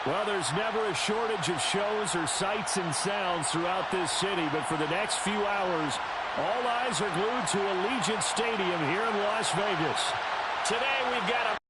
Well, there's never a shortage of shows or sights and sounds throughout this city, but for the next few hours, all eyes are glued to Allegiant Stadium here in Las Vegas. Today we've got a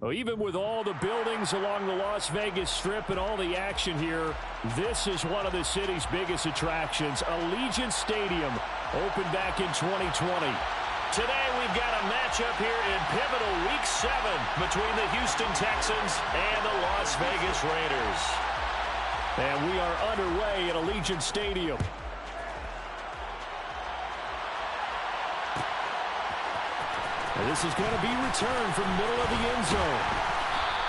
Well, even with all the buildings along the Las Vegas Strip and all the action here, this is one of the city's biggest attractions. Allegiant Stadium opened back in 2020. Today we've got a matchup here in pivotal Week 7 between the Houston Texans and the Las Vegas Raiders. And we are underway at Allegiant Stadium. This is going to be returned from the middle of the end zone.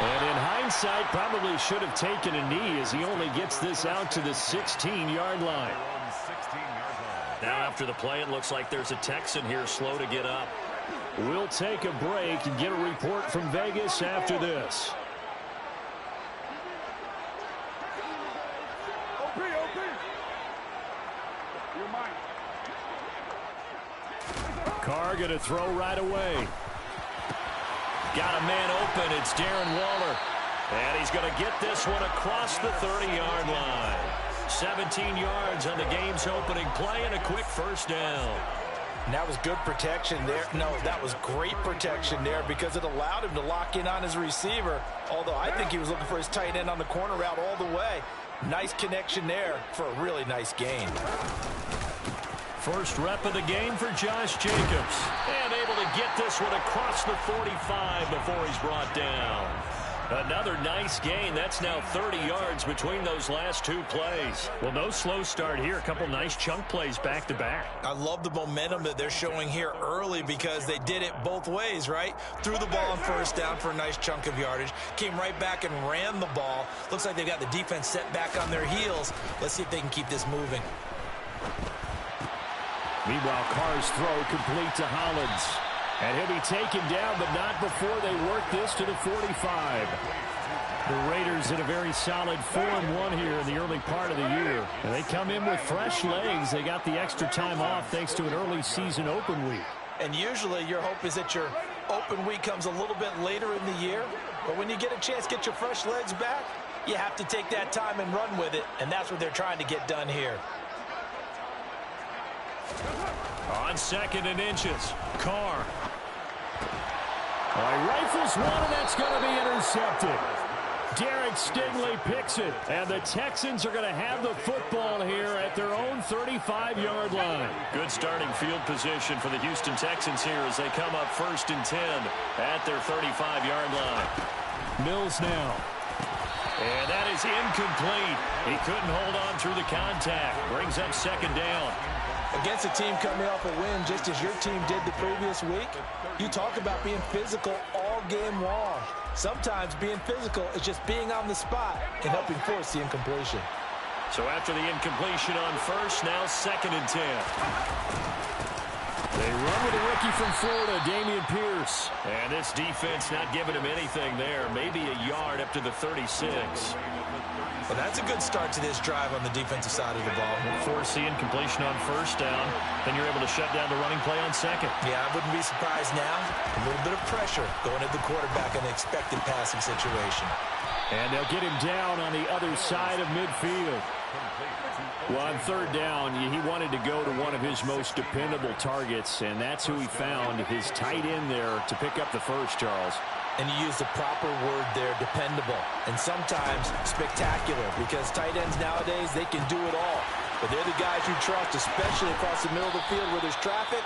And in hindsight, probably should have taken a knee as he only gets this out to the 16-yard line. Now after the play, it looks like there's a Texan here slow to get up. We'll take a break and get a report from Vegas after this. Carr going to throw right away. Got a man open. It's Darren Waller. And he's going to get this one across the 30-yard line. 17 yards on the game's opening play and a quick first down. And that was good protection there. No, that was great protection there because it allowed him to lock in on his receiver. Although I think he was looking for his tight end on the corner route all the way. Nice connection there for a really nice gain. First rep of the game for Josh Jacobs. And able to get this one across the 45 before he's brought down. Another nice gain. That's now 30 yards between those last two plays. Well, no slow start here. A couple nice chunk plays back-to-back. I love the momentum that they're showing here early because they did it both ways, right? Threw the ball on first down for a nice chunk of yardage. Came right back and ran the ball. Looks like they've got the defense set back on their heels. Let's see if they can keep this moving. Meanwhile, Carr's throw complete to Hollins. And he'll be taken down, but not before they work this to the 45. The Raiders in a very solid 4-1 here in the early part of the year. And they come in with fresh legs. They got the extra time off thanks to an early season open week. And usually your hope is that your open week comes a little bit later in the year. But when you get a chance to get your fresh legs back, you have to take that time and run with it. And that's what they're trying to get done here. On 2nd and inches, Carr. He rifles one, and that's going to be intercepted. Derek Stingley picks it, and the Texans are going to have the football here at their own 35-yard line. Good starting field position for the Houston Texans here as they come up 1st and 10 at their 35-yard line. Mills now. And that is incomplete. He couldn't hold on through the contact. Brings up 2nd down. Against a team coming off a win just as your team did the previous week, you talk about being physical all game long. Sometimes being physical is just being on the spot and helping force the incompletion. So after the incompletion on 1st, now 2nd and 10. They run with a rookie from Florida, Dameon Pierce. And this defense not giving him anything there. Maybe a yard up to the 36. Well, that's a good start to this drive on the defensive side of the ball. Force the incompletion on 1st down. Then you're able to shut down the running play on 2nd. Yeah, I wouldn't be surprised now. A little bit of pressure going at the quarterback in an expected passing situation. And they'll get him down on the other side of midfield. Well, on 3rd down, he wanted to go to one of his most dependable targets, and that's who he found, his tight end there, to pick up the first, Charles. And you use the proper word there, dependable, and sometimes spectacular, because tight ends nowadays, they can do it all. But they're the guys you trust, especially across the middle of the field where there's traffic.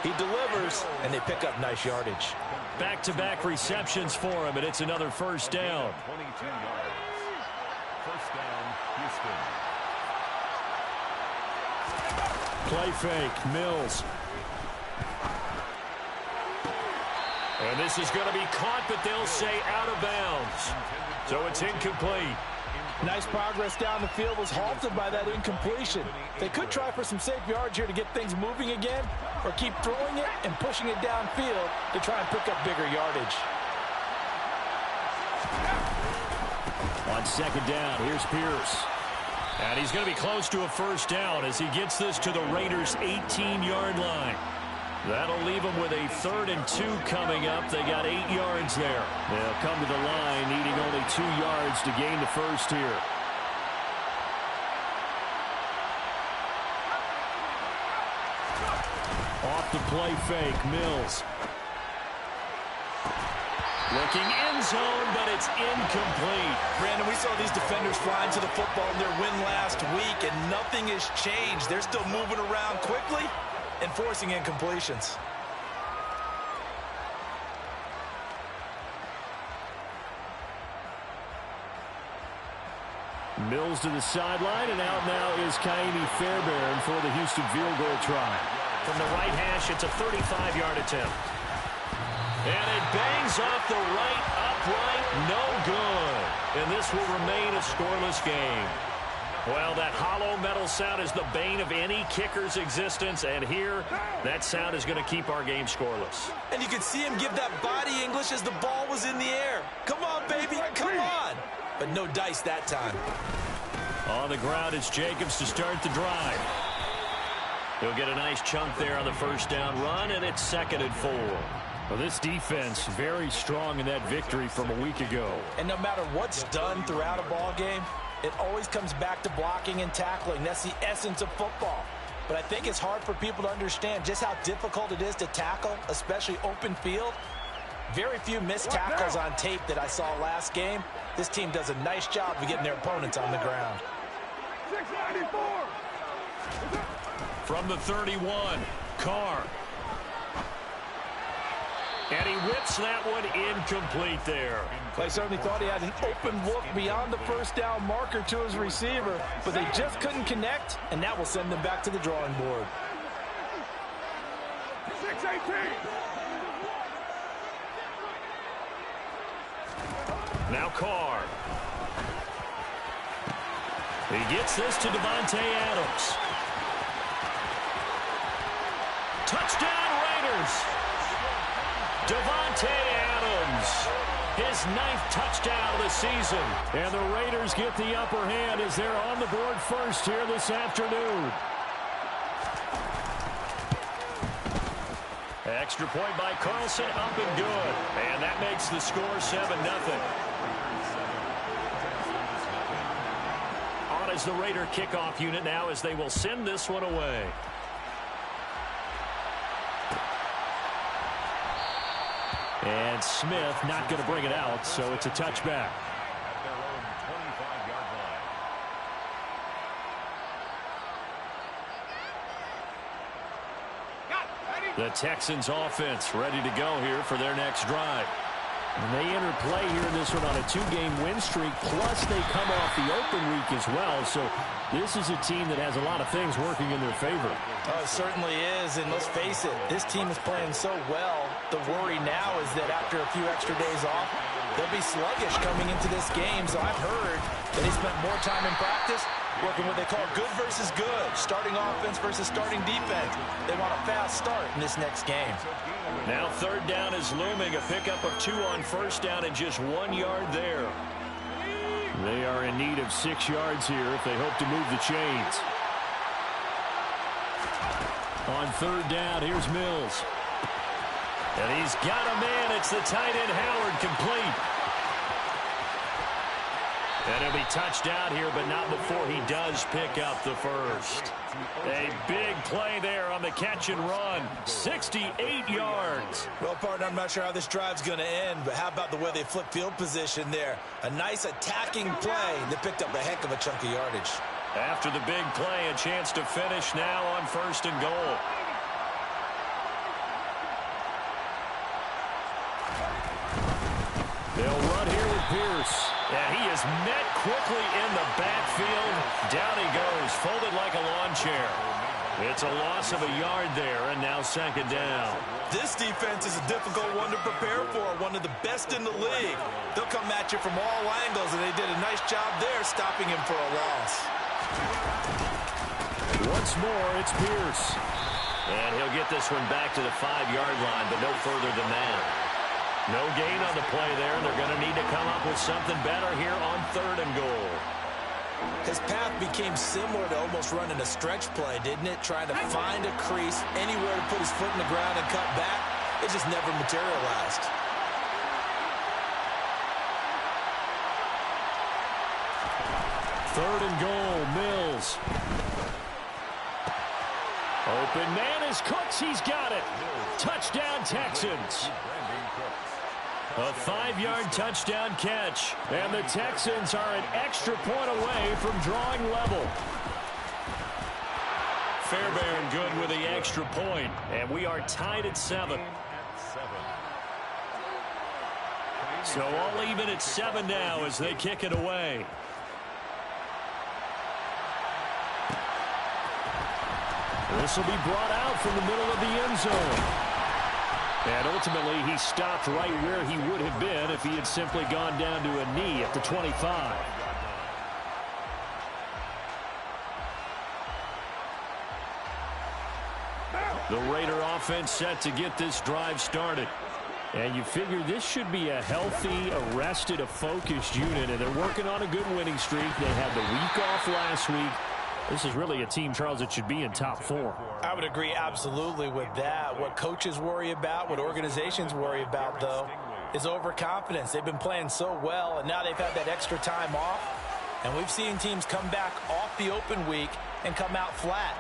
He delivers, and they pick up nice yardage. Back-to-back receptions for him, and it's another 1st down. 22 yards. 1st down, Houston. Play fake, Mills. And this is going to be caught, but they'll say out of bounds. So it's incomplete. Nice progress down the field was halted by that incompletion. They could try for some safe yards here to get things moving again, or keep throwing it and pushing it downfield to try and pick up bigger yardage. On 2nd down, here's Pierce. And he's going to be close to a 1st down as he gets this to the Raiders' 18-yard line. That'll leave them with a 3rd and 2 coming up. They got 8 yards there. They'll come to the line needing only 2 yards to gain the first here. Off the play fake, Mills. Looking end zone, but it's incomplete. Brandon, we saw these defenders flying to the football in their win last week, and nothing has changed. They're still moving around quickly and forcing incompletions. Mills to the sideline, and out now is Kaimi Fairbairn for the Houston field goal try. From the right hash, it's a 35-yard attempt. And it bangs off the right upright, no good. And this will remain a scoreless game. Well, that hollow metal sound is the bane of any kicker's existence, and here, that sound is going to keep our game scoreless. And you could see him give that body English as the ball was in the air. Come on, baby, come on. But no dice that time. On the ground, it's Jacobs to start the drive. He'll get a nice chunk there on the 1st down run, and it's 2nd and 4. Well, this defense very strong in that victory from a week ago. And no matter what's done throughout a ball game, it always comes back to blocking and tackling. That's the essence of football. But I think it's hard for people to understand just how difficult it is to tackle, especially open field. Very few missed tackles on tape that I saw last game. This team does a nice job of getting their opponents on the ground. 694. From the 31, Carr. And he whips that one incomplete there. They certainly thought he had an open look beyond the 1st down marker to his receiver, but they just couldn't connect, and that will send them back to the drawing board. 618. Now Carr. He gets this to Devontae Adams. Touchdown Raiders. Devontae Adams, his 9th touchdown of the season. And the Raiders get the upper hand as they're on the board first here this afternoon. Extra point by Carlson, up and good. And that makes the score 7-0. On is the Raider kickoff unit now as they will send this one away. And Smith not going to bring it out, so it's a touchback. The Texans offense ready to go here for their next drive. And they enter play here in this one on a 2-game win streak, plus they come off the open week as well. So this is a team that has a lot of things working in their favor. Oh, it certainly is, and let's face it, this team is playing so well. The worry now is that after a few extra days off, they'll be sluggish coming into this game. So I've heard that they spent more time in practice working what they call good versus good, starting offense versus starting defense. They want a fast start in this next game. Now 3rd down is looming, a pickup of 2 on 1st down and just 1 yard there. They are in need of 6 yards here if they hope to move the chains. On 3rd down, here's Mills. And he's got a man. It's the tight end Howard, complete. And he'll be touched out here, but not before he does pick up the first. A big play there on the catch and run. 68 yards. Well, partner, I'm not sure how this drive's going to end, but how about the way they flip field position there? A nice attacking play. They picked up a heck of a chunk of yardage. After the big play, a chance to finish now on 1st and goal. They'll run here with Pierce. And he is met quickly in the backfield. Down he goes, folded like a lawn chair. It's a loss of a yard there, and now 2nd down. This defense is a difficult one to prepare for, one of the best in the league. They'll come at you from all angles, and they did a nice job there stopping him for a loss. Once more, it's Pierce. And he'll get this one back to the 5-yard line, but no further than that. No gain on the play there. They're going to need to come up with something better here on 3rd and goal. His path became similar to almost running a stretch play, didn't it? Trying to find a crease, anywhere to put his foot in the ground and cut back. It just never materialized. Third and goal, Mills. Open man is Cooks. He's got it. Touchdown, Texans. A 5-yard touchdown catch. And the Texans are an extra point away from drawing level. Fairbairn good with the extra point. And we are tied at 7. So all even at 7 now as they kick it away. This will be brought out from the middle of the end zone. And ultimately, he stopped right where he would have been if he had simply gone down to a knee at the 25. The Raider offense set to get this drive started. And you figure this should be a healthy, arrested, a focused unit. And they're working on a good winning streak. They had the week off last week. This is really a team, Charles, that should be in top 4. I would agree absolutely with that. What coaches worry about, what organizations worry about, though, is overconfidence. They've been playing so well, and now they've had that extra time off. And we've seen teams come back off the open week and come out flat.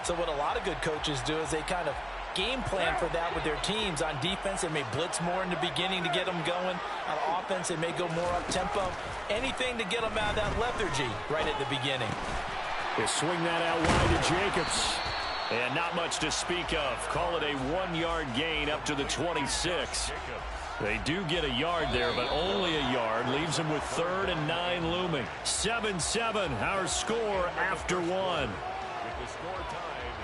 So what a lot of good coaches do is they kind of game plan for that with their teams. On defense, they may blitz more in the beginning to get them going. On offense, they may go more up-tempo. Anything to get them out of that lethargy right at the beginning. They swing that out wide to Jacobs. And not much to speak of. Call it a 1-yard gain up to the 26. They do get a yard there, but only a yard. Leaves them with 3rd and 9 looming. 7-7, our score after 1. With the score tied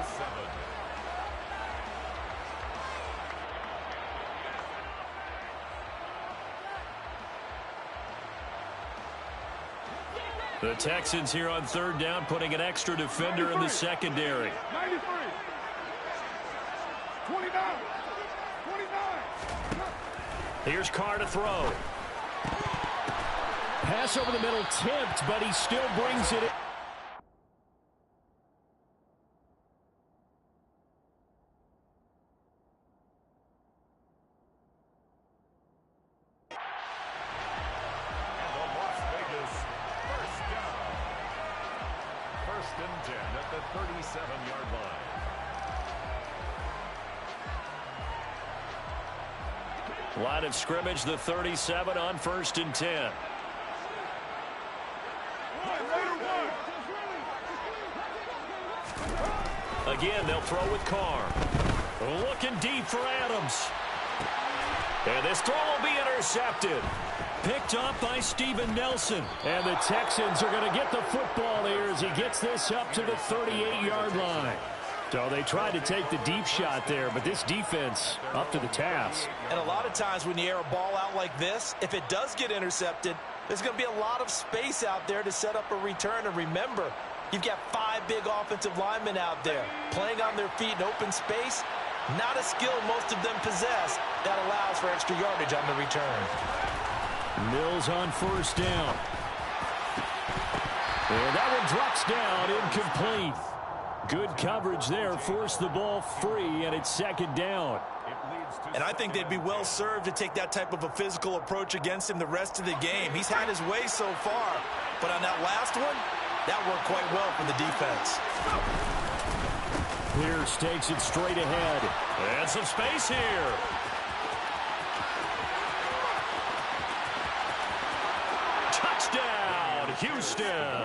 7-7. The Texans here on 3rd down, putting an extra defender in the secondary. 93. 29. 29. Here's Carr to throw. Pass over the middle, tipped, but he still brings it in. At the 37-yard line. Line of scrimmage, the 37 on 1st and 10. Again, they'll throw with Carr. Looking deep for Adams. And this throw will be intercepted. Picked up by Steven Nelson. And the Texans are going to get the football here as he gets this up to the 38-yard line. So they tried to take the deep shot there, but this defense up to the task. And a lot of times when you air a ball out like this, if it does get intercepted, there's going to be a lot of space out there to set up a return. And remember, you've got 5 big offensive linemen out there playing on their feet in open space. Not a skill most of them possess that allows for extra yardage on the return. Mills on first down. And that one drops down, incomplete. Good coverage there, forced the ball free, and it's second down. And I think they'd be well served to take that type of a physical approach against him the rest of the game. He's had his way so far, but on that last one, that worked quite well for the defense. Pierce takes it straight ahead. And some space here. Touchdown, Houston.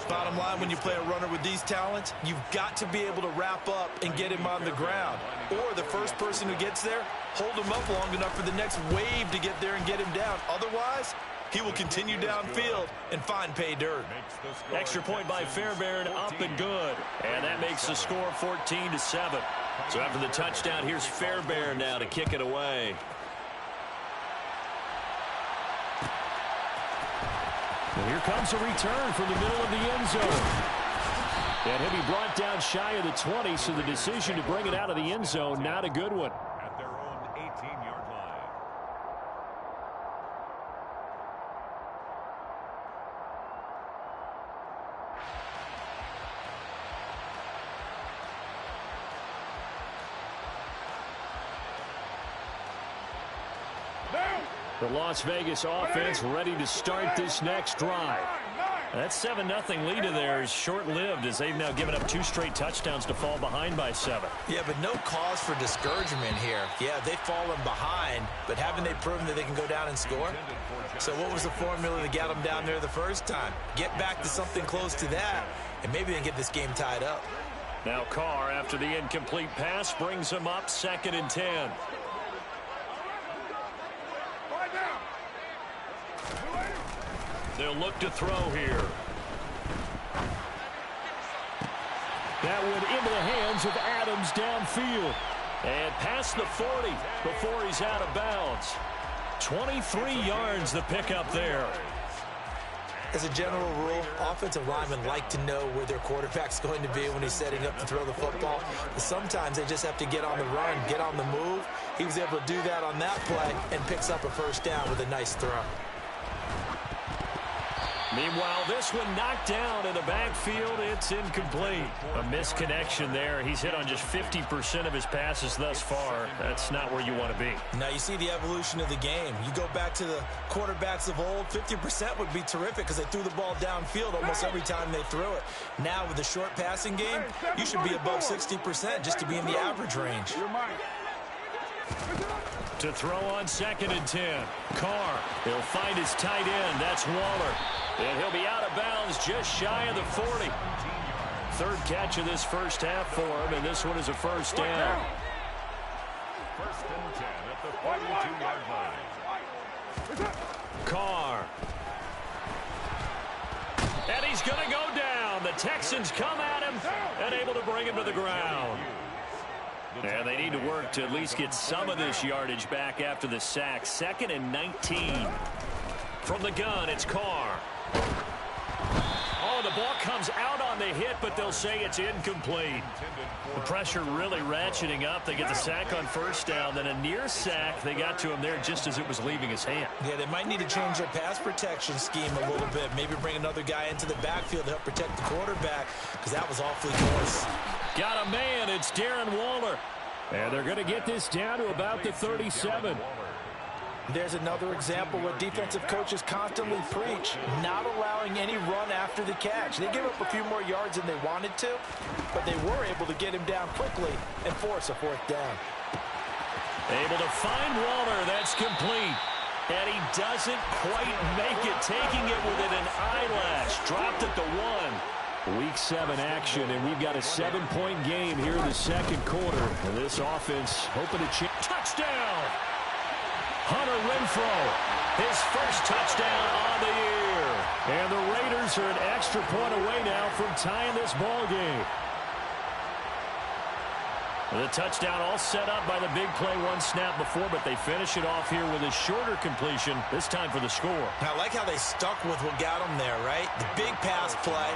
Bottom line, when you play a runner with these talents, you've got to be able to wrap up and get him on the ground. Or the first person who gets there, hold him up long enough for the next wave to get there and get him down. Otherwise, he will continue downfield and find pay dirt. Extra point by Fairbairn, up and good. And that makes the score 14-7. So after the touchdown, here's Fairbairn now to kick it away. Well, here comes a return from the middle of the end zone. And he'll be brought down shy of the 20, so the decision to bring it out of the end zone, not a good one. At their own 18-yard line. The Las Vegas offense ready to start this next drive. That 7-0 lead in there is short-lived as they've now given up 2 straight touchdowns to fall behind by 7. Yeah, but no cause for discouragement here. Yeah, they've fallen behind, but haven't they proven that they can go down and score? So what was the formula to get them down there the first time? Get back to something close to that, and maybe they can get this game tied up. Now Carr, after the incomplete pass, brings him up 2nd and 10. They'll look to throw here. That one into the hands of Adams downfield. And past the 40 before he's out of bounds. 23 yards the pickup there. As a general rule, offensive linemen like to know where their quarterback's going to be when he's setting up to throw the football. But sometimes they just have to get on the run, get on the move. He was able to do that on that play and picks up a first down with a nice throw. Meanwhile, this one knocked down in the backfield. It's incomplete. A misconnection there. He's hit on just 50% of his passes thus far. That's not where you want to be. Now you see the evolution of the game. You go back to the quarterbacks of old, 50% would be terrific because they threw the ball downfield almost every time they threw it. Now with the short passing game, you should be above 60% just to be in the average range. To throw on 2nd and 10. Carr, he'll find his tight end. That's Waller. And he'll be out of bounds just shy of the 40. 3rd catch of this first half for him, and this one is a first down. 1st and 10 at the 42-yard line. Carr. And he's going to go down. The Texans come at him and able to bring him to the ground. And they need to work to at least get some of this yardage back after the sack. 2nd and 19. From the gun, it's Carr. Oh, the ball comes out on the hit, but they'll say it's incomplete. The pressure really ratcheting up. They get the sack on first down, then a near sack. They got to him there just as it was leaving his hand. Yeah, they might need to change their pass protection scheme a little bit. Maybe bring another guy into the backfield to help protect the quarterback because that was awfully close. Got a man. It's Darren Waller. And they're going to get this down to about the 37. There's another example where defensive coaches constantly preach, not allowing any run after the catch. They give up a few more yards than they wanted to, but they were able to get him down quickly and force a 4th down. Able to find Waller. That's complete. And he doesn't quite make it, taking it within an eyelash. Dropped at the 1. Week 7 action, and we've got a 7-point game here in the second quarter. And this offense hoping to change. Touchdown! Hunter Renfrow, his first touchdown on the year. And the Raiders are an extra point away now from tying this ball game. The touchdown all set up by the big play one snap before, but they finish it off here with a shorter completion, this time for the score. I like how they stuck with what got them there, right? The big pass play,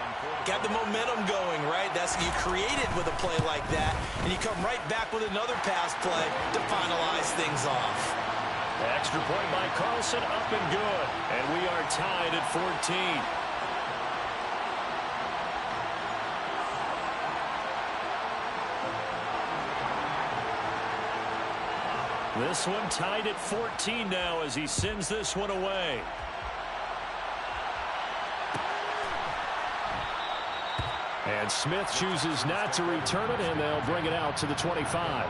got the momentum going, right? That's you create it with a play like that, and you come right back with another pass play to finalize things off. Extra point by Carlson, up and good. And we are tied at 14. This one tied at 14 now as he sends this one away. And Smith chooses not to return it, and they'll bring it out to the 25.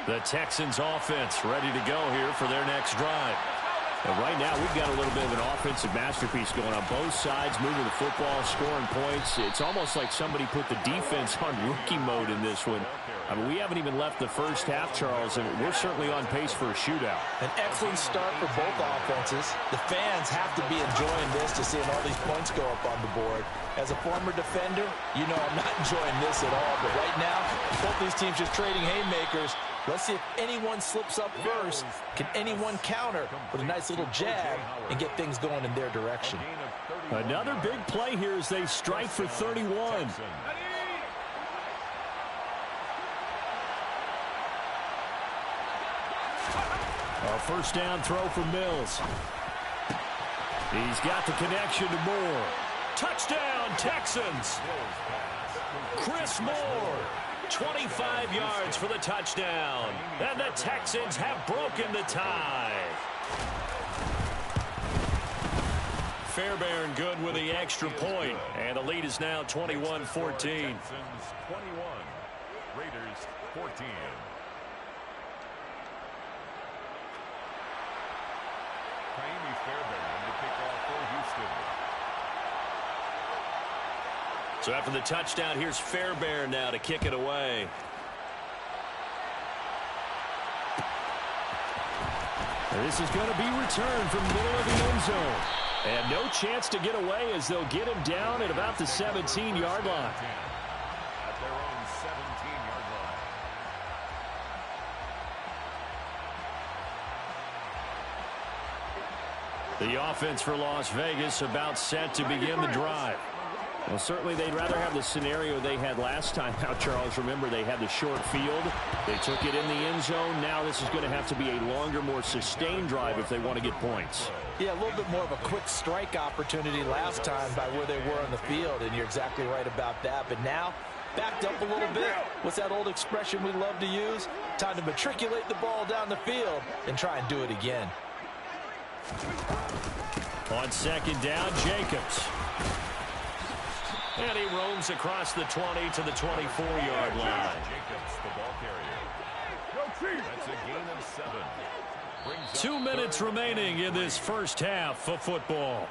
The Texans offense ready to go here for their next drive. And right now we've got a little bit of an offensive masterpiece going on both sides, moving the football, scoring points. It's almost like somebody put the defense on rookie mode in this one. I mean, we haven't even left the first half, Charles, and we're certainly on pace for a shootout. An excellent start for both offenses. The fans have to be enjoying this to seeing all these points go up on the board. As a former defender, you know I'm not enjoying this at all. But right now, both these teams just trading haymakers. Let's see if anyone slips up first. Can anyone counter with a nice little jab and get things going in their direction? Another big play here as they strike for 31. A first down throw for Mills. He's got the connection to Moore. Touchdown, Texans. Chris Moore. 25 yards for the touchdown. And the Texans have broken the tie. Fairbairn good with the extra point. And the lead is now 21-14. 21, Raiders 14. Fairbairn to kick off for Houston. So after the touchdown, here's Fairbairn now to kick it away. This is going to be returned from the middle of the end zone. And no chance to get away as they'll get him down at about the 17-yard line. At their own 17-yard line. The offense for Las Vegas about set to begin the drive. Well, certainly they'd rather have the scenario they had last time out, Charles. Remember, they had the short field. They took it in the end zone. Now this is going to have to be a longer, more sustained drive if they want to get points. Yeah, a little bit more of a quick strike opportunity last time by where they were on the field, and you're exactly right about that. But now, backed up a little bit. What's that old expression we love to use? Time to matriculate the ball down the field and try and do it again. On second down, Jacobs. And he roams across the 20 to the 24-yard line. Jacobs, the ball carrier. That's a gain of 7. 2 minutes remaining in this first half of football.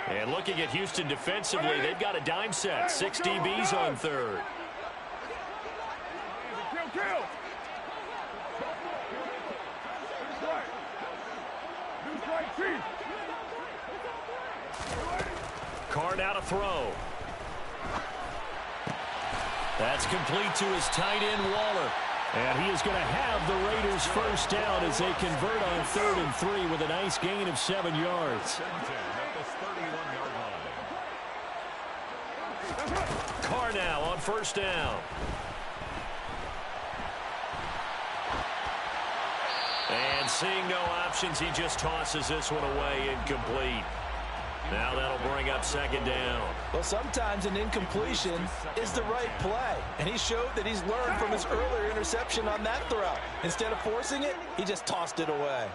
And looking at Houston defensively, they've got a dime set. 6 DBs on third. Carr now to throw. That's complete to his tight end, Waller. And he is going to have the Raiders first down as they convert on 3rd and 3 with a nice gain of 7 yards. Carr now on first down. And seeing no options, he just tosses this one away incomplete. Now that'll bring up second down. Well, sometimes an incompletion is the right play, and he showed that he's learned from his earlier interception on that throw. Instead of forcing it, he just tossed it away.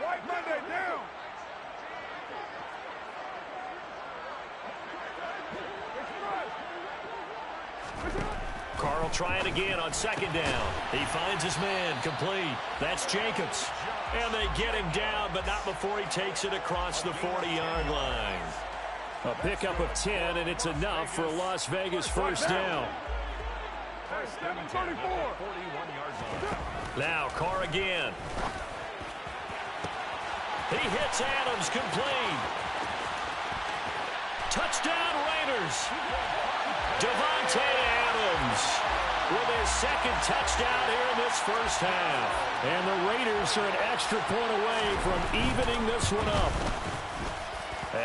White Monday down. Carl trying again on second down. He finds his man complete. That's Jacobs. And they get him down, but not before he takes it across the 40-yard line. A pickup of 10, and it's enough for a Las Vegas first down. Now Carr again. He hits Adams complete. Touchdown Raiders. Devontae Adams with his second touchdown here in this first half. And the Raiders are an extra point away from evening this one up.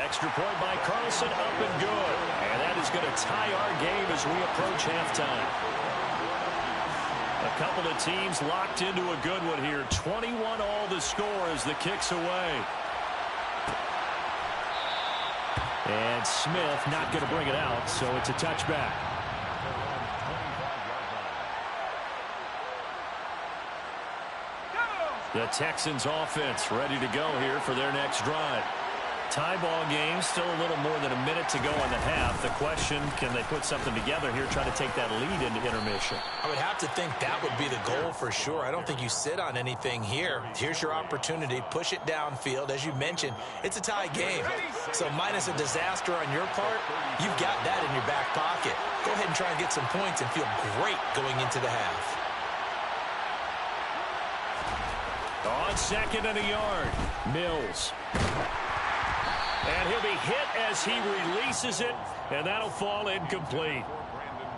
Extra point by Carlson, up and good. And that is going to tie our game as we approach halftime. A couple of teams locked into a good one here. 21 all the score as the kick's away. And Smith not going to bring it out, so it's a touchback. The Texans offense ready to go here for their next drive. Tie ball game, still a little more than a minute to go in the half. The question, can they put something together here, try to take that lead into intermission? I would have to think that would be the goal for sure. I don't think you sit on anything here. Here's your opportunity. Push it downfield. As you mentioned, it's a tie game. So minus a disaster on your part, you've got that in your back pocket. Go ahead and try and get some points and feel great going into the half. On second and a yard, Mills. And he'll be hit as he releases it, and that'll fall incomplete.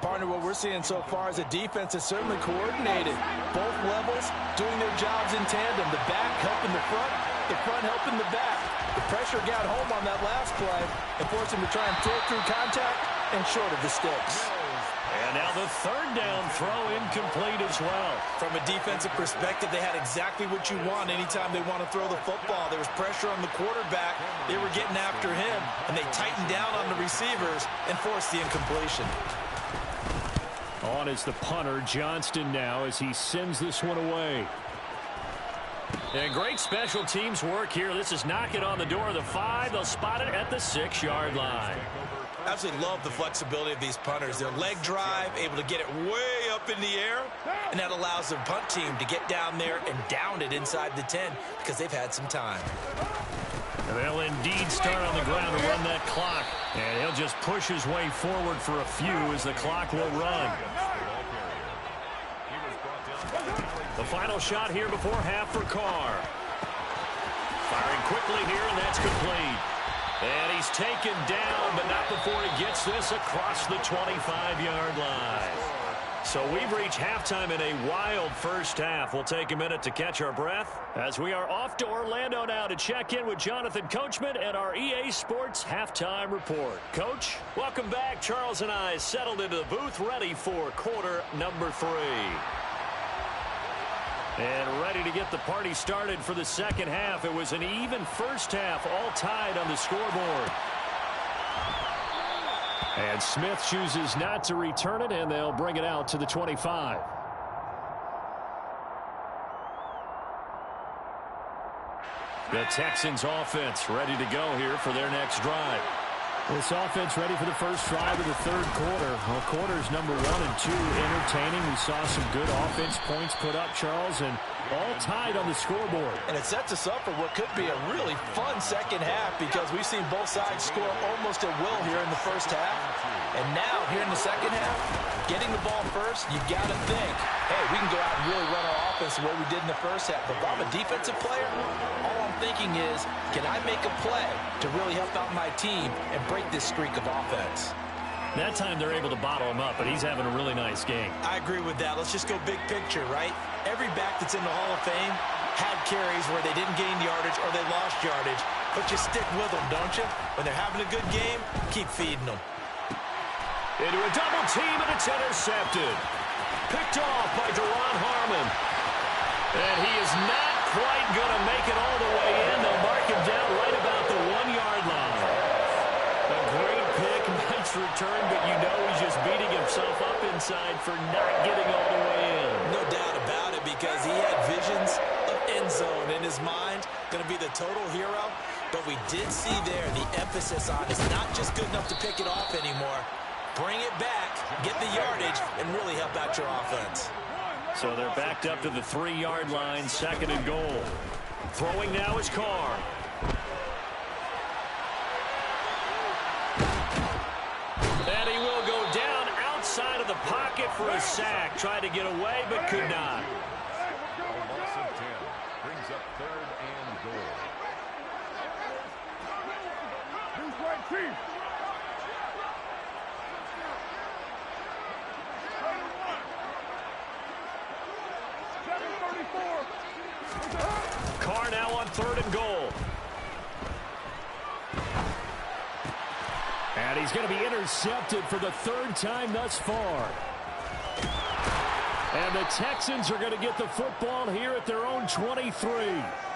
Partner, what we're seeing so far is a defense is certainly coordinated. Both levels doing their jobs in tandem. The back helping the front helping the back. The pressure got home on that last play and forced him to try and throw through contact and short of the sticks. And now the third down throw incomplete as well. From a defensive perspective, they had exactly what you want anytime they want to throw the football. There was pressure on the quarterback. They were getting after him, and they tightened down on the receivers and forced the incompletion. On is the punter, Johnston, now as he sends this one away. And great special teams work here. This is knocking on the door of the 5. They'll spot it at the 6-yard line. Absolutely love the flexibility of these punters. Their leg drive, able to get it way up in the air, and that allows the punt team to get down there and down it inside the 10 because they've had some time. And they'll indeed start on the ground to run that clock. And he'll just push his way forward for a few as the clock will run. The final shot here before half for Carr. Firing quickly here, and that's complete. And he's taken down, but not before he gets this across the 25-yard line. So we've reached halftime in a wild first half. We'll take a minute to catch our breath as we are off to Orlando now to check in with Jonathan Coachman and our EA Sports Halftime Report. Coach, welcome back. Charles and I settled into the booth ready for quarter number 3. And ready to get the party started for the second half. It was an even first half, all tied on the scoreboard. And Smith chooses not to return it, and they'll bring it out to the 25. The Texans offense ready to go here for their next drive. This offense ready for the first drive of the third quarter. Well, quarters number 1 and 2 entertaining. We saw some good offense points put up, Charles, and all tied on the scoreboard. And it sets us up for what could be a really fun second half because we've seen both sides score almost at will here in the first half. And now, here in the second half, getting the ball first, you got to think, hey, we can go out and really run our offense the way we did in the first half. But if I'm a defensive player, all I'm thinking is, can I make a play to really help out my team and break this streak of offense? That time they're able to bottle him up, but he's having a really nice game. I agree with that. Let's just go big picture, right? Every back that's in the Hall of Fame had carries where they didn't gain yardage or they lost yardage, but you stick with them, don't you? When they're having a good game, keep feeding them. Into a double team, and it's intercepted. Picked off by Deron Harmon. And he is not quite going to make it all the way in. They'll mark him down right about the 1-yard line. A great pick, nice return, but you know he's just beating himself up inside for not getting all the way in. No doubt about it, because he had visions of end zone in his mind. Going to be the total hero. But we did see there the emphasis on is not just good enough to pick it off anymore. Bring it back, get the yardage, and really help out your offense. So they're backed up to the 3-yard line, 2nd and goal. Throwing now is Carr. And he will go down outside of the pocket for a sack. Tried to get away, but could not. A loss of 10 brings up 3rd and goal. Chief. Carr now on 3rd and goal. And he's going to be intercepted for the 3rd time thus far. And the Texans are going to get the football here at their own 23.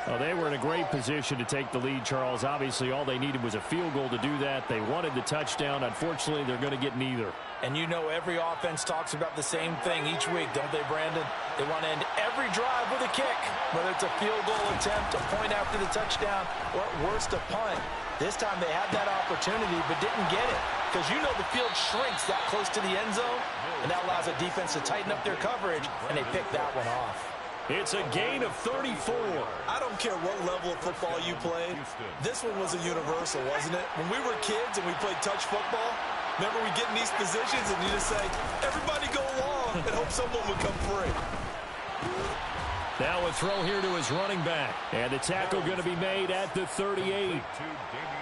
Well, they were in a great position to take the lead, Charles. Obviously, all they needed was a field goal to do that. They wanted the touchdown. Unfortunately, they're going to get neither. And you know every offense talks about the same thing each week, don't they, Brandon? They want to end every drive with a kick, whether it's a field goal attempt, a point after the touchdown, or at worst, a punt. This time they had that opportunity but didn't get it, because you know the field shrinks that close to the end zone, and that allows a defense to tighten up their coverage, and they picked that one off. It's a gain of 34. I don't care what level of football you played. This one was a universal, wasn't it? When we were kids and we played touch football, remember we get in these positions and you just say, everybody go along, and hope someone would come free. Now a throw here to his running back. And the tackle going to be made at the 38.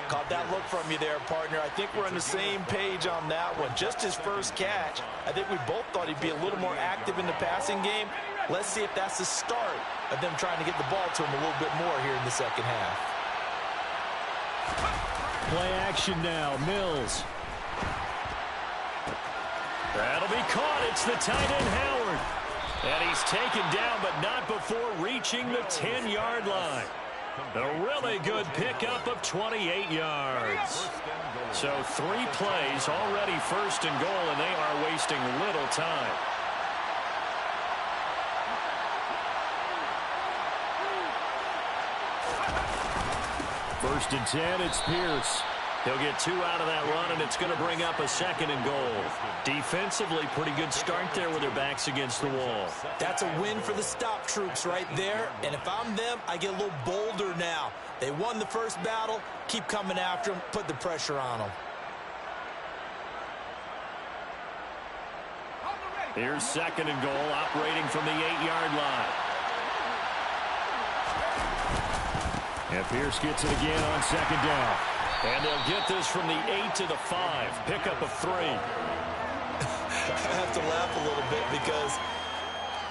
Caught that look from you there, partner. I think we're on the same page on that one. Just his first catch. I think we both thought he'd be a little more active in the passing game. Let's see if that's the start of them trying to get the ball to him a little bit more here in the second half. Play action now. Mills. That'll be caught. It's the tight end, Howard. And he's taken down, but not before reaching the 10-yard line. A really good pickup of 28 yards. So 3 plays, already 1st and goal, and they are wasting little time. First and 10, it's Pierce. He'll get 2 out of that run, and it's going to bring up a 2nd and goal. Defensively, pretty good start there with their backs against the wall. That's a win for the stop troops right there. And if I'm them, I get a little bolder now. They won the first battle. Keep coming after them. Put the pressure on them. Here's 2nd and goal, operating from the 8-yard line. And Pierce gets it again on 2nd down. And they'll get this from the 8 to the 5. Pickup of 3. I have to laugh a little bit because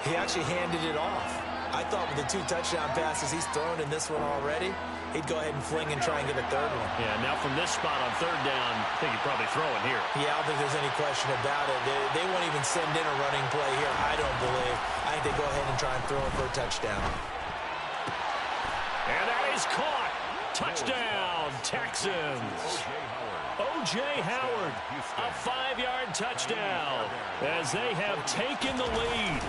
he actually handed it off. I thought with the 2 touchdown passes he's thrown in this one already, he'd go ahead and fling and try and get a 3rd one. Yeah, now from this spot on 3rd down, I think he'd probably throw it here. Yeah, I don't think there's any question about it. They won't even send in a running play here, I don't believe. I think they go ahead and try and throw it for a touchdown. And that is caught. Touchdown, Texans. O.J. Howard, a 5-yard touchdown as they have taken the lead.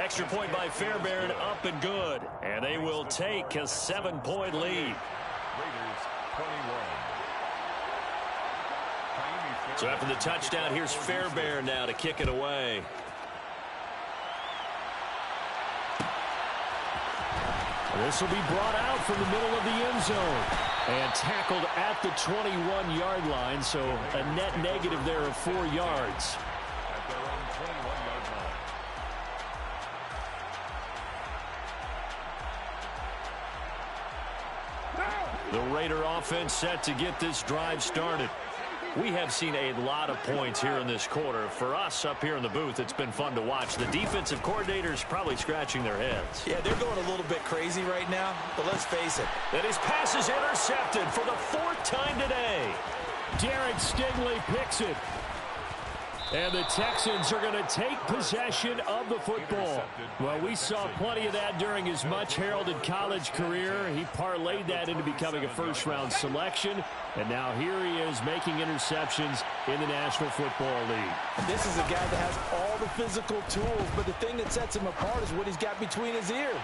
Extra point by Fairbairn, up and good. And they will take a 7-point lead. So after the touchdown, here's Fairbairn now to kick it away. This will be brought out from the middle of the end zone and tackled at the 21-yard line, so a net negative there of 4 yards. At their own 21-yard line. The Raider offense set to get this drive started. We have seen a lot of points here in this quarter. For us up here in the booth, it's been fun to watch. The defensive coordinators probably scratching their heads. Yeah, they're going a little bit crazy right now, but let's face it. And his pass is intercepted for the 4th time today. Derek Stingley picks it. And the Texans are going to take possession of the football. Well, we saw plenty of that during his much-heralded college career. He parlayed that into becoming a first-round selection. And now here he is making interceptions in the National Football League. This is a guy that has all the physical tools, but the thing that sets him apart is what he's got between his ears.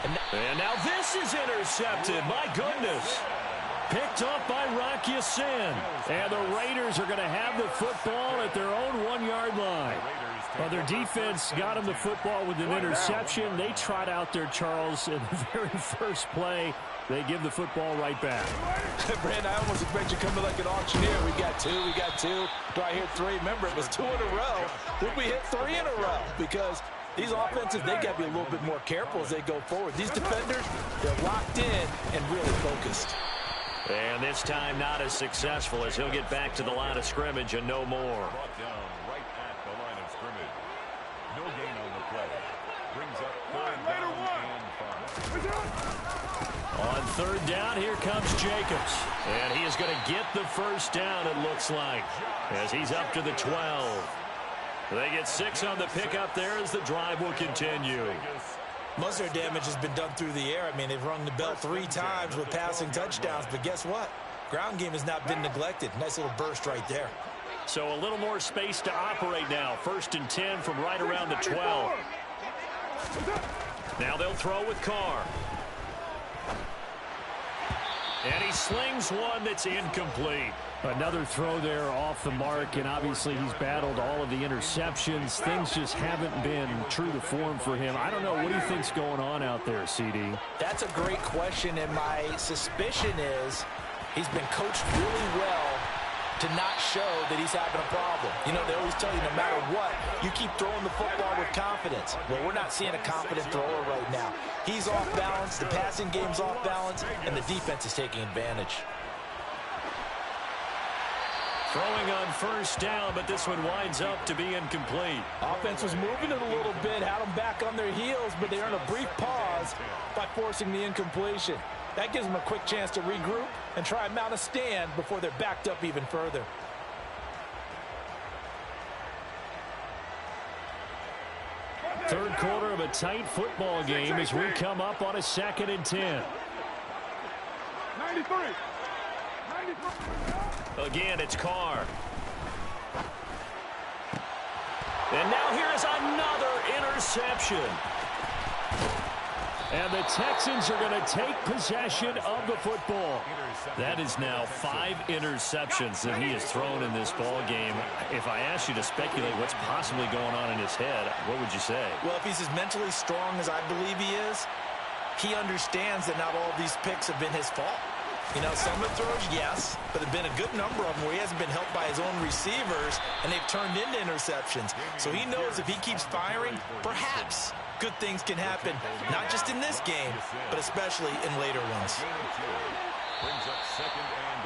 And now this is intercepted. My goodness. Picked off by Rock Ya-Sin. And the Raiders are going to have the football at their own 1-yard line. Well, their defense got them the football with an interception. They trot out there, Charles, in the very first play. They give the football right back. Brandon, I almost expect you coming like an auctioneer. We got two. Do I hear three? Remember, it was 2 in a row. Then we hit 3 in a row because these offenses, they got to be a little bit more careful as they go forward. These defenders, they're locked in and really focused. And this time not as successful as he'll get back to the line of scrimmage and no more. Brought down right at the line of scrimmage. No gain on the play. Brings up 3rd down and 5. On 3rd down, here comes Jacobs. And he is going to get the first down, it looks like, as he's up to the 12. They get 6 on the pickup there as the drive will continue. Most of their damage has been done through the air. I mean, they've rung the bell 3 times with passing touchdowns, but guess what? Ground game has not been neglected. Nice little burst right there. So a little more space to operate now. 1st and 10 from right around the 12. Now they'll throw with Carr. And he slings one that's incomplete. Another throw there off the mark, and obviously he's battled all of the interceptions. Things just haven't been true to form for him. I don't know. What do you think's going on out there, CD? That's a great question, and my suspicion is he's been coached really well to not show that he's having a problem. You know, they always tell you no matter what, you keep throwing the football with confidence. Well, we're not seeing a confident thrower right now. He's off balance, the passing game's off balance, and the defense is taking advantage. Throwing on 1st down, but this one winds up to be incomplete. Offense was moving it a little bit, had them back on their heels, but they earned a brief pause by forcing the incompletion. That gives them a quick chance to regroup and try and mount a stand before they're backed up even further. Third quarter of a tight football game as we come up on a 2nd and 10. 93. Again, it's Carr. And now here is another interception. And the Texans are going to take possession of the football. That is now 5 interceptions that he has thrown in this ball game. If I asked you to speculate what's possibly going on in his head, what would you say? Well, if he's as mentally strong as I believe he is, he understands that not all of these picks have been his fault. You know, some of the throws, yes, but there have been a good number of them where he hasn't been helped by his own receivers, and they've turned into interceptions. So he knows if he keeps firing, perhaps good things can happen, not just in this game, but especially in later ones. Brings up 2nd and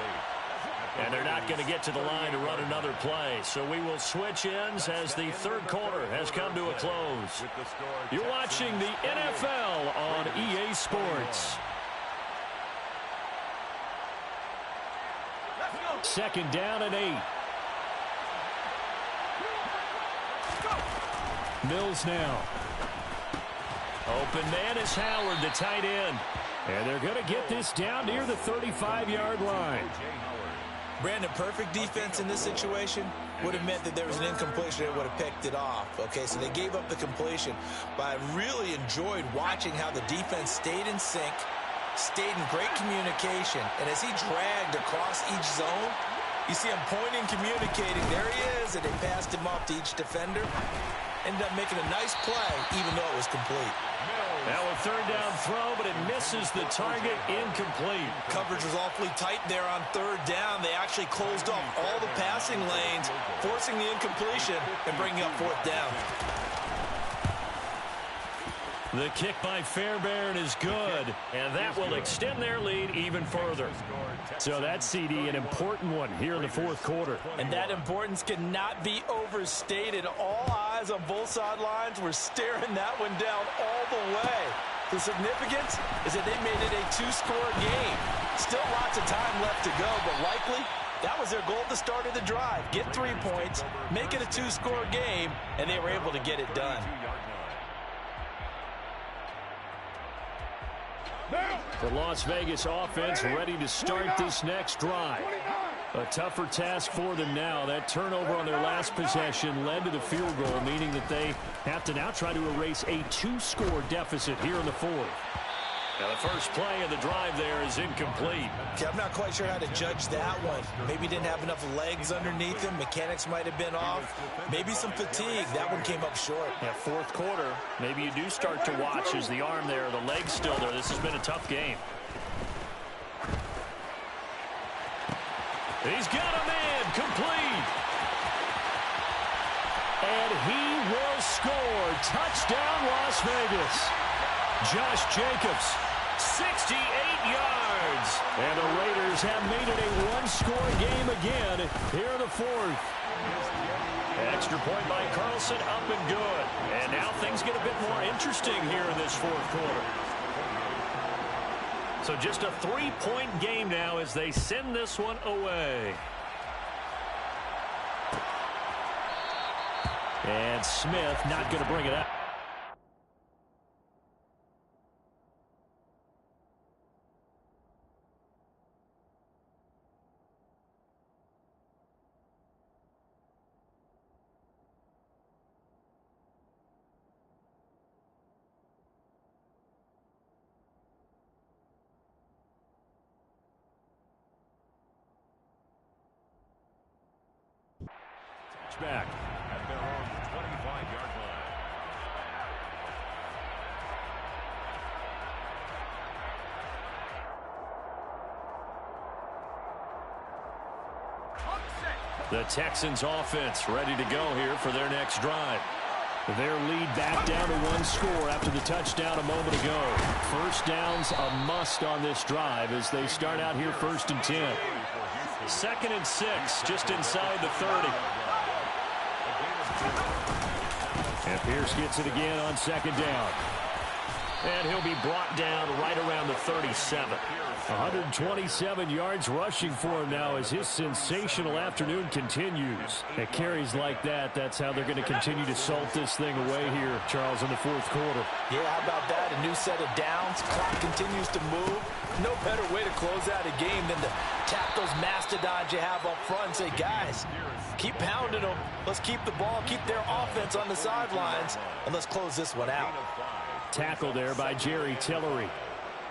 8. And they're not going to get to the line to run another play. So we will switch ends as the third quarter has come to a close. You're watching the NFL on EA Sports. 2nd down and 8. Mills now. Open man is Howard, the tight end. And they're going to get this down near the 35-yard line. Brandon, perfect defense in this situation would have meant that there was an incompletion that would have picked it off. Okay, so they gave up the completion. But I really enjoyed watching how the defense stayed in sync, stayed in great communication, and as he dragged across each zone, you see him pointing, communicating. There he is, and they passed him off to each defender. Ended up making a nice play, even though it was complete. Now a 3rd down throw, but it misses the target, incomplete. Coverage was awfully tight there on 3rd down. They actually closed off all the passing lanes, forcing the incompletion and bringing up 4th down. The kick by Fairbairn is good, and that will extend their lead even further. So that's, CD, an important one here in the 4th quarter. And that importance cannot be overstated. All eyes on both sidelines were staring that one down all the way. The significance is that they made it a 2-score game. Still lots of time left to go, but likely That was their goal at the start of the drive. Get 3 points, make it a 2-score game, and they were able to get it done. The Las Vegas offense ready to start this next drive. A tougher task for them now. That turnover on their last possession led to the field goal, meaning that they have to now try to erase a 2-score deficit here in the fourth. Now the first play of the drive there is incomplete. Okay, I'm not quite sure how to judge that one. Maybe didn't have enough legs underneath him. Mechanics might have been off. Maybe some fatigue. That one came up short. Yeah, fourth quarter, maybe you do start to watch as the arm there, the leg's still there. This has been a tough game. He's got a man complete. And he will score. Touchdown, Las Vegas. Josh Jacobs, 68 yards. and the Raiders have made it a 1-score game again here in the fourth. Extra point by Carlson, up and good. And now things get a bit more interesting here in this fourth quarter. So just a 3-point game now as they send this one away. And Smith not going to bring it up. Back At their own 25-yard line. the Texans offense ready to go here for their next drive. Their lead back down to 1 score after the touchdown a moment ago. First down's a must on this drive as they start out here 1st and 10. 2nd and 6, just inside the 30. And Pierce gets it again on 2nd down. And he'll be brought down right around the 37. 127 yards rushing for him now as his sensational afternoon continues. At carries like that, that's how they're going to continue to salt this thing away here, Charles, in the fourth quarter. Yeah, how about that? A new set of downs. Clock continues to move. No better way to close out a game than to tap those mastodons you have up front and say, guys, keep pounding them. Let's keep the ball, keep their offense on the sidelines, and let's close this one out. Tackle there by Jerry Tillery.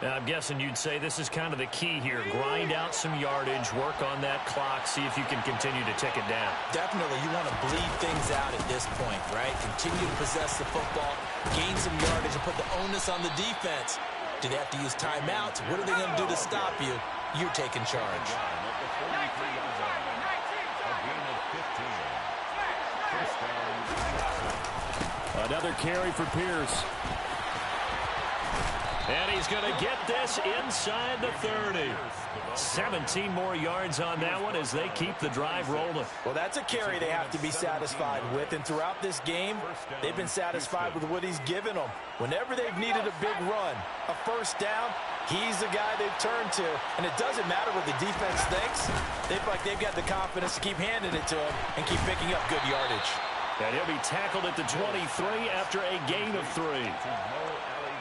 Now, I'm guessing you'd say this is kind of the key here. Grind out some yardage, work on that clock, see if you can continue to tick it down. Definitely, you want to bleed things out at this point, right? Continue to possess the football, gain some yardage, and put the onus on the defense. Do they have to use timeouts? What are they going to do to stop you? You're taking charge. Another carry for Pierce. And he's going to get this inside the 30. 17 more yards on that one as they keep the drive rolling. Well, that's a carry they have to be satisfied with. And throughout this game, they've been satisfied with what he's given them. Whenever they've needed a big run, a first down, he's the guy they've turned to. And it doesn't matter what the defense thinks. They feel like they've got the confidence to keep handing it to him and keep picking up good yardage. And he'll be tackled at the 23 after a gain of 3.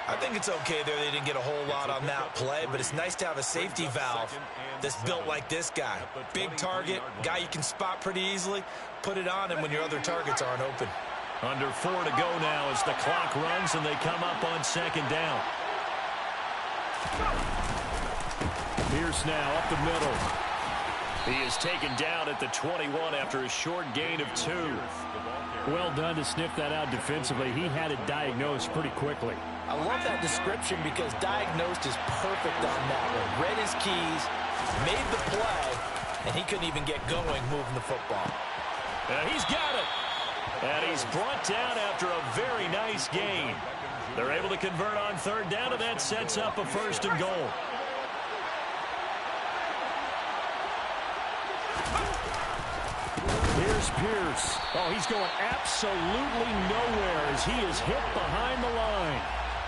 I think it's okay there. They didn't get a whole lot on that play, but it's nice to have a safety valve that's built like this guy. Big target, guy you can spot pretty easily. Put it on him when your other targets aren't open. Under 4 to go now as the clock runs and they come up on 2nd down. Pierce now up the middle. He is taken down at the 21 after a short gain of 2. Well done to sniff that out defensively. He had it diagnosed pretty quickly. I love that description because diagnosed is perfect on that one. Read his keys, made the play, and he couldn't even get going moving the football. And he's got it. And he's brought down after a very nice gain. They're able to convert on 3rd down, and that sets up a 1st and goal. Here's Pierce. Oh, he's going absolutely nowhere as he is hit behind the line.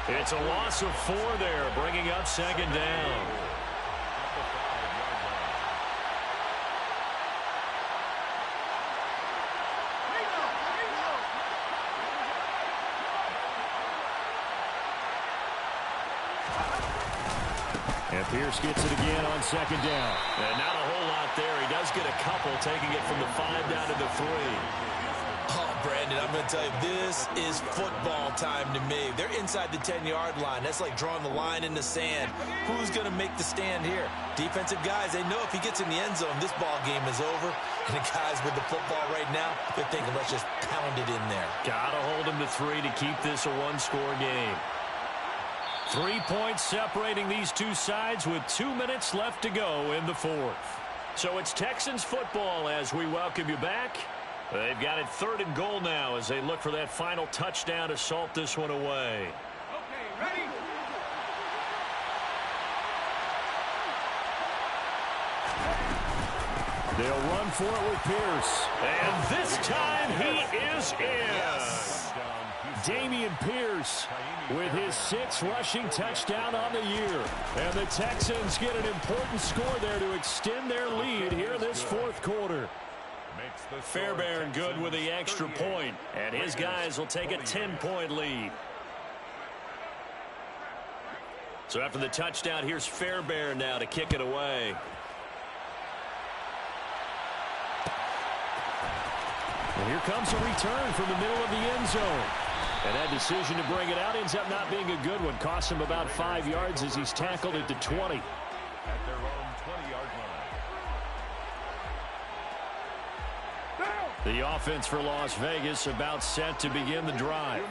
It's a loss of 4 there, bringing up 2nd down. And Pierce gets it again on second down. And not a whole lot there. He does get a couple, taking it from the 5 down to the 3. Oh, Brandon, I'm going to tell you, this is football time to me. They're inside the 10-yard line. That's like drawing the line in the sand. Who's going to make the stand here? Defensive guys, they know if he gets in the end zone, this ball game is over. And the guys with the football right now, they're thinking, let's just pound it in there. Got to hold him to 3 to keep this a one-score game. 3 points separating these two sides with 2 minutes left to go in the fourth. So it's Texans football as we welcome you back. They've got it 3rd and goal now as they look for that final touchdown to salt this one away. Okay, ready? They'll run for it with Pierce. And this time he is in. Yes. Dameon Pierce with his 6th rushing touchdown on the year. And the Texans get an important score there to extend their lead here in this fourth quarter. Fairbairn good with the extra point, and his guys will take a 10-point lead. So after the touchdown, here's Fairbairn now to kick it away. And here comes a return from the middle of the end zone. And that decision to bring it out ends up not being a good one. Costs him about 5 yards as he's tackled at the 20. At their own 20-yard line. The offense for Las Vegas about set to begin the drive.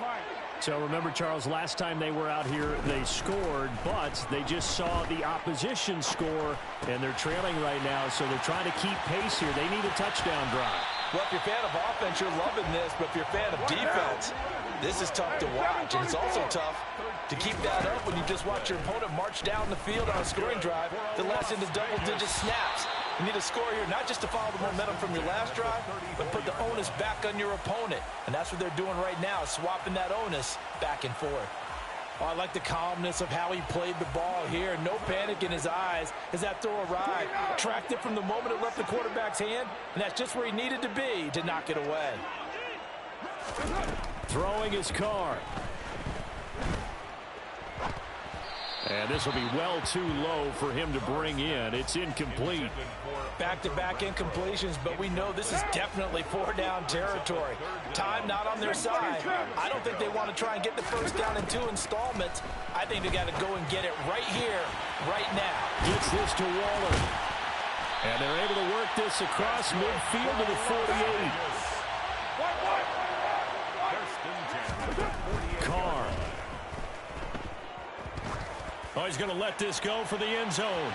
So remember, Charles, last time they were out here, they scored, but they just saw the opposition score, and they're trailing right now, so they're trying to keep pace here. They need a touchdown drive. Well, if you're a fan of offense, you're loving this, but if you're a fan of defense, this is tough to watch, and it's also tough to keep that up when you just watch your opponent march down the field on a scoring drive that lasts into double-digit snaps. You need a score here, not just to follow the momentum from your last drive, but put the onus back on your opponent. And that's what they're doing right now, swapping that onus back and forth. Oh, I like the calmness of how he played the ball here. No panic in his eyes as that throw arrived. Tracked it from the moment it left the quarterback's hand, and that's just where he needed to be to knock it away. Throwing his car. And this will be well too low for him to bring in. It's incomplete. Back-to-back incompletions, but we know this is definitely 4-down territory. Time not on their side. I don't think they want to try and get the first down in 2 installments. I think they got to go and get it right here, right now. Gets this to Waller. And they're able to work this across midfield to the 48. Carr. Oh, he's going to let this go for the end zone.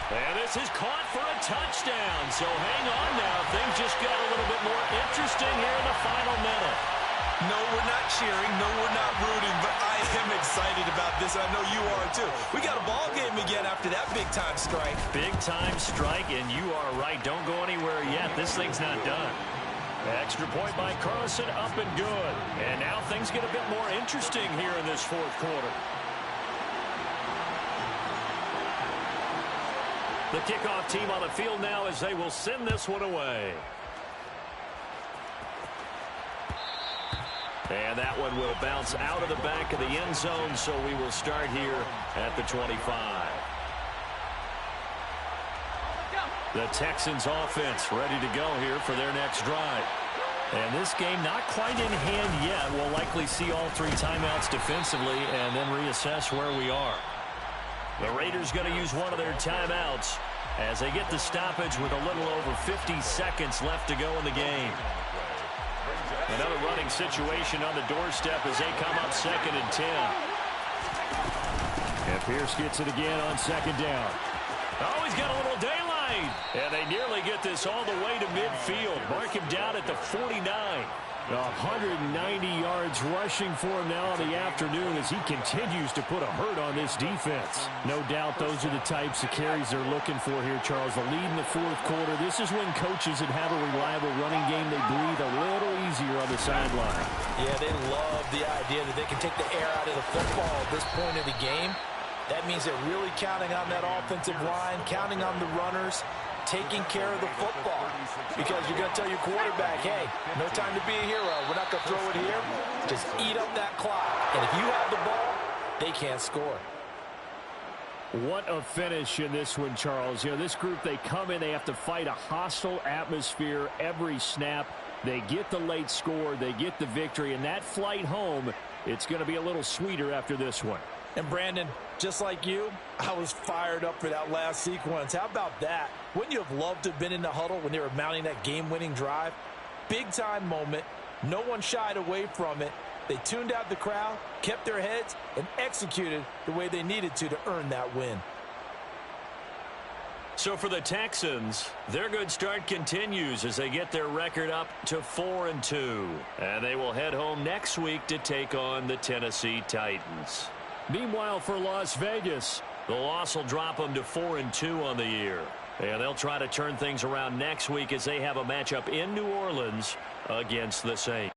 And this is caught for a touchdown. So hang on now. Things just got a little bit more interesting here in the final minute. No, we're not cheering. No, we're not rooting. But I am excited about this. I know you are, too. We got a ball game again after that big-time strike. Big-time strike, and you are right. Don't go anywhere yet. This thing's not done. Extra point by Carlson, up and good. And now things get a bit more interesting here in this fourth quarter. The kickoff team on the field now as they will send this one away. And that one will bounce out of the back of the end zone, so we will start here at the 25. The Texans offense ready to go here for their next drive. And this game not quite in hand yet. We'll likely see all 3 timeouts defensively and then reassess where we are. The Raiders going to use one of their timeouts as they get the stoppage with a little over 50 seconds left to go in the game. Another running situation on the doorstep as they come up 2nd and 10. And Pierce gets it again on 2nd down. Oh, he's got a little daylight. And they nearly get this all the way to midfield. Mark him down at the 49. 190 yards rushing for him now in the afternoon as he continues to put a hurt on this defense. No doubt those are the types of carries they're looking for here, Charles. The lead in the fourth quarter. This is when coaches that have a reliable running game, they breathe a little easier on the sideline. Yeah, they love the idea that they can take the air out of the football at this point of the game. That means they're really counting on that offensive line, counting on the runners, taking care of the football. Because you're going to tell your quarterback, hey, no time to be a hero. We're not going to throw it here. Just eat up that clock. And if you have the ball, they can't score. What a finish in this one, Charles. You know, this group, they come in, they have to fight a hostile atmosphere every snap. They get the late score, they get the victory, and that flight home, it's going to be a little sweeter after this one. And Brandon, just like you, I was fired up for that last sequence. How about that? Wouldn't you have loved to have been in the huddle when they were mounting that game-winning drive? Big-time moment. No one shied away from it. They tuned out the crowd, kept their heads, and executed the way they needed to earn that win. So for the Texans, their good start continues as they get their record up to 4-2. And they will head home next week to take on the Tennessee Titans. Meanwhile, for Las Vegas, the loss will drop them to 4-2 on the year. And they'll try to turn things around next week as they have a matchup in New Orleans against the Saints.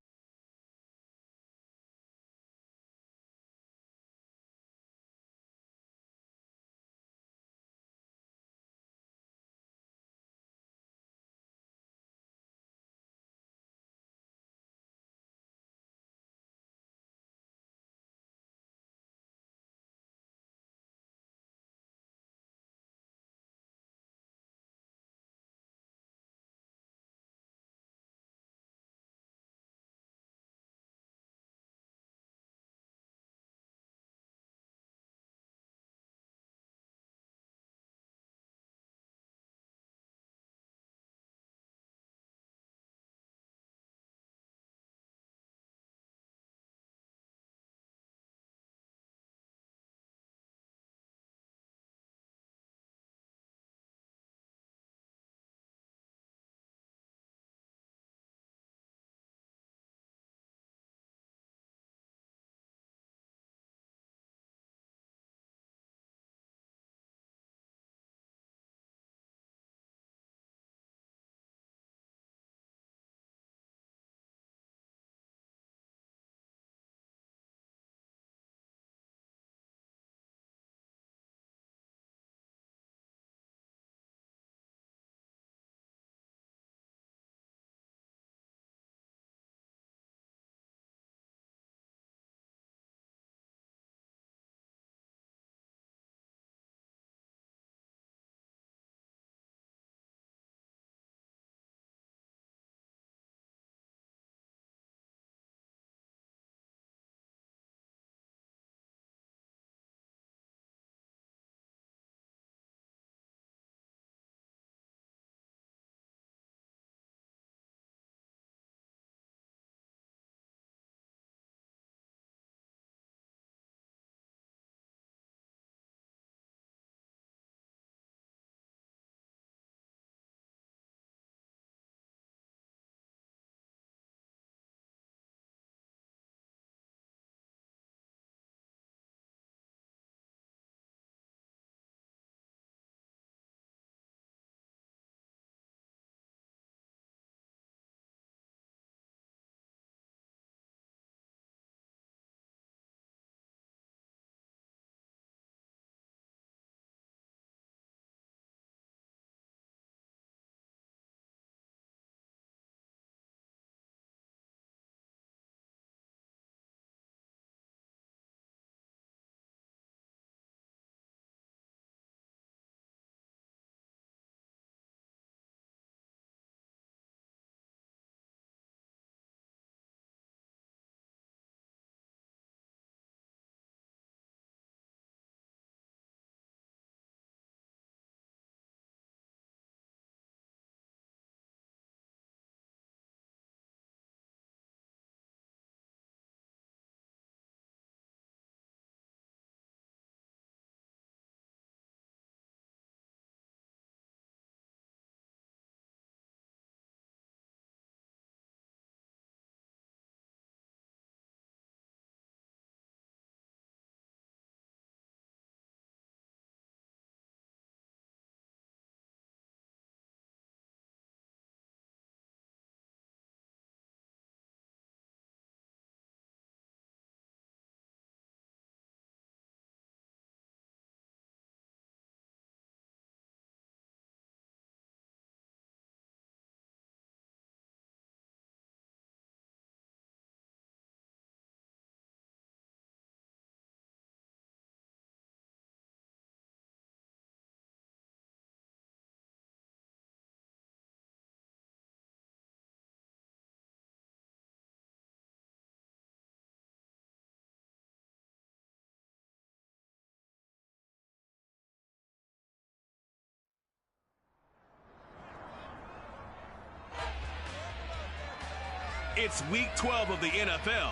It's Week 12 of the NFL.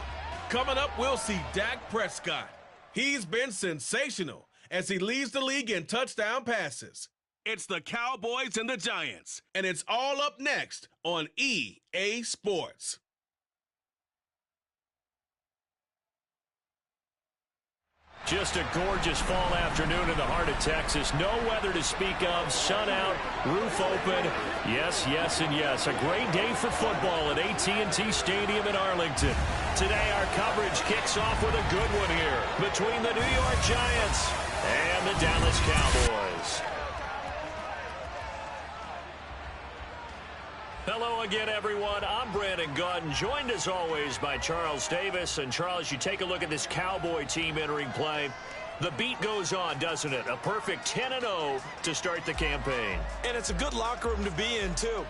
Coming up, we'll see Dak Prescott. He's been sensational as he leads the league in touchdown passes. It's the Cowboys and the Giants, and it's all up next on EA Sports. Just a gorgeous fall afternoon in the heart of Texas. No weather to speak of. Sun out, roof open. Yes, yes, and yes. A great day for football at AT&T Stadium in Arlington. Today, our coverage kicks off with a good one here between the New York Giants and the Dallas Cowboys. Hello again, everyone. I'm Brandon Gunn, joined as always by Charles Davis. And Charles, you take a look at this Cowboy team entering play. The beat goes on, doesn't it? A perfect 10-0 to start the campaign. And it's a good locker room to be in, too.